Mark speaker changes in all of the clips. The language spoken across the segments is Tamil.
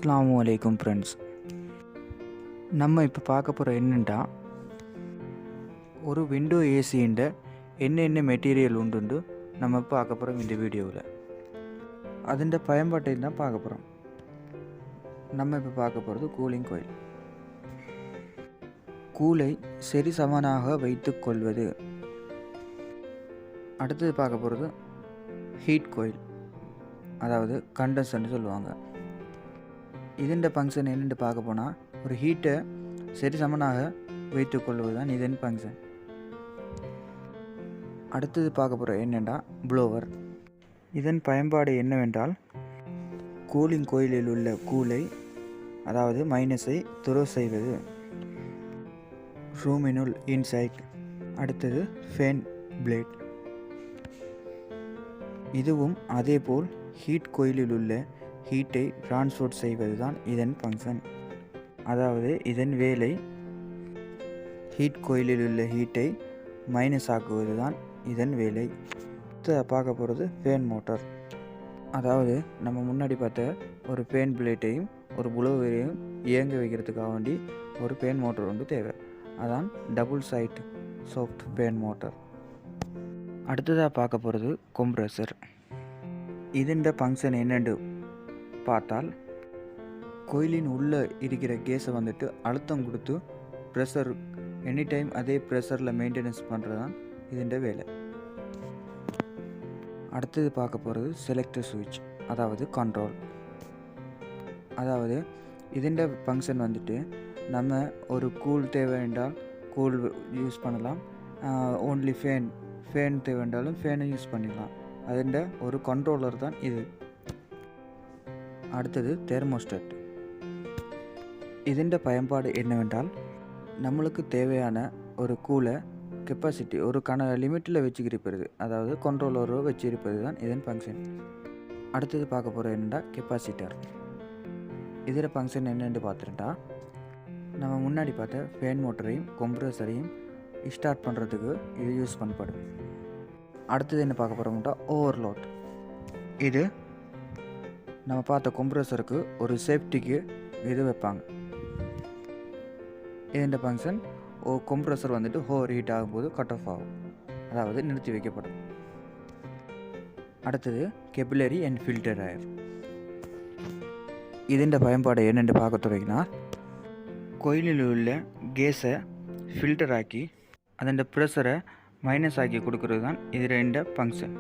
Speaker 1: அஸ்ஸலாமு அலைக்கும் ஃப்ரெண்ட்ஸ். நம்ம இப்போ பார்க்க போகிற என்னென்னா ஒரு விண்டோ ஏசின்ற என்னென்ன மெட்டீரியல் உண்டு நம்ம பார்க்க போகிறோம் இந்த வீடியோவில். அதோட பயன்பாட்டை தான் பார்க்க போகிறோம். நம்ம இப்போ பார்க்க போகிறது கூலிங் கோயில். கூலை சரி சமனாக வைத்து கொள்வது. அடுத்தது பார்க்க போகிறது ஹீட் கோயில், அதாவது கண்டன்சர்னு சொல்லுவாங்க. இதன் ஃபங்க்ஷன் என்னென்னு பார்க்க போனால் ஒரு ஹீட்டை சரி சமனாக வைத்துக்கொள்வது தான் இதன் ஃபங்க்ஷன். அடுத்தது பார்க்க போகிற என்னென்னா ப்ளோவர். இதன் பயன்பாடு என்னவென்றால் கூலிங் கோயிலில் உள்ள கூலை, அதாவது மைனஸை துரோ செய்வது. ரூமினுள் இன்சைட். அடுத்தது ஃபேன் பிளேட். இதுவும் அதேபோல் ஹீட் கோயிலில் உள்ள ஹீட்டை டிரான்ஸ்போர்ட் செய்வது தான் இதன் ஃபங்க்ஷன். அதாவது இதன் வேலை ஹீட் கோயிலில் உள்ள ஹீட்டை மைனஸ் ஆக்குவது தான் இதன் வேலை. பார்க்க போகிறது ஃபேன் மோட்டார். அதாவது நம்ம முன்னாடி பார்த்த ஒரு ஃபேன் பிளேட்டையும் ஒரு புலோவரையும் இயங்க வைக்கிறதுக்காக வேண்டி ஒரு ஃபேன் மோட்டார் ஒன்று தேவை. அதான் double side shaft fan motor. அடுத்ததாக பார்க்க போகிறது கம்ப்ரஸர். இதன் ஃபங்க்ஷன் என்னென்று பார்த்தால் கோயிலின் உள்ளே இருக்கிற கேஸை வந்துட்டு அழுத்தம் கொடுத்து ப்ரெஷர் எனி டைம் அதே ப்ரெஷரில் மெயின்டெனன்ஸ் பண்ணுறது தான் இதன் வேலை. அடுத்தது பார்க்க போகிறது செலக்டர் சுவிட்ச், அதாவது கண்ட்ரோல். அதாவது இதன் ஃபங்க்ஷன் வந்துட்டு நம்ம ஒரு கூல் தேவை என்றால் கூல் யூஸ் பண்ணலாம், ஓன்லி ஃபேன் தேவை என்றாலும் ஃபேனை யூஸ் பண்ணிக்கலாம். அதன் ஒரு கண்ட்ரோலர் தான் இது. அடுத்தது தெர்மோஸ்டாட். இதன் பயன்பாடு என்னவென்றால் நம்மளுக்கு தேவையான ஒரு கூலை கெப்பாசிட்டி ஒரு லிமிட்டில் வச்சுக்கிருப்பது, அதாவது கண்ட்ரோலரோ வச்சிருப்பது தான் இதன் ஃபங்க்ஷன். அடுத்தது பார்க்க போகிற என்னென்னா கெப்பாசிட்டர். இதில் ஃபங்க்ஷன் என்னென்னு பார்த்துட்டா நம்ம முன்னாடி பார்த்த ஃபேன் மோட்டரையும் கம்ப்ரஸரையும் ஸ்டார்ட் பண்ணுறதுக்கு இது யூஸ் பண்ணப்படும். அடுத்தது என்ன பார்க்க போகிறோம்னா ஓவர்லோட். இது நம்ம பார்த்த கம்ப்ரஸருக்கு ஒரு சேஃப்டிக்கு இது வைப்பாங்க. இதன் ஃபங்க்ஷன் கம்ப்ரஸர் வந்துட்டு ஓவர் ஹீட் ஆகும்போது கட் ஆஃப் ஆகும், அதாவது நிறுத்தி வைக்கப்படும். அடுத்தது கெபிலரி அண்ட் ஃபில்டர் ஏர். இதன் பயன்பாடு என்னென்று பார்க்க தொடங்கினா கோயிலில் உள்ள கேஸை ஃபில்டர் ஆக்கி அதன் ப்ரெஷரை மைனஸ் ஆக்கி கொடுக்கறது தான் இது ஃபங்க்ஷன்.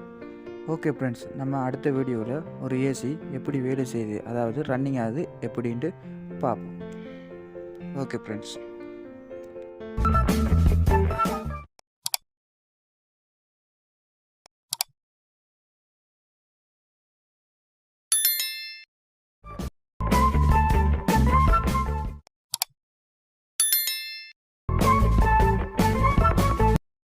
Speaker 1: ஓகே ஃப்ரெண்ட்ஸ், நம்ம அடுத்த வீடியோவில் ஒரு ஏசி எப்படி வேலை செய்யுது, அதாவது ரன்னிங் ஆகுது எப்படின்ட்டு பார்ப்போம். Okay friends.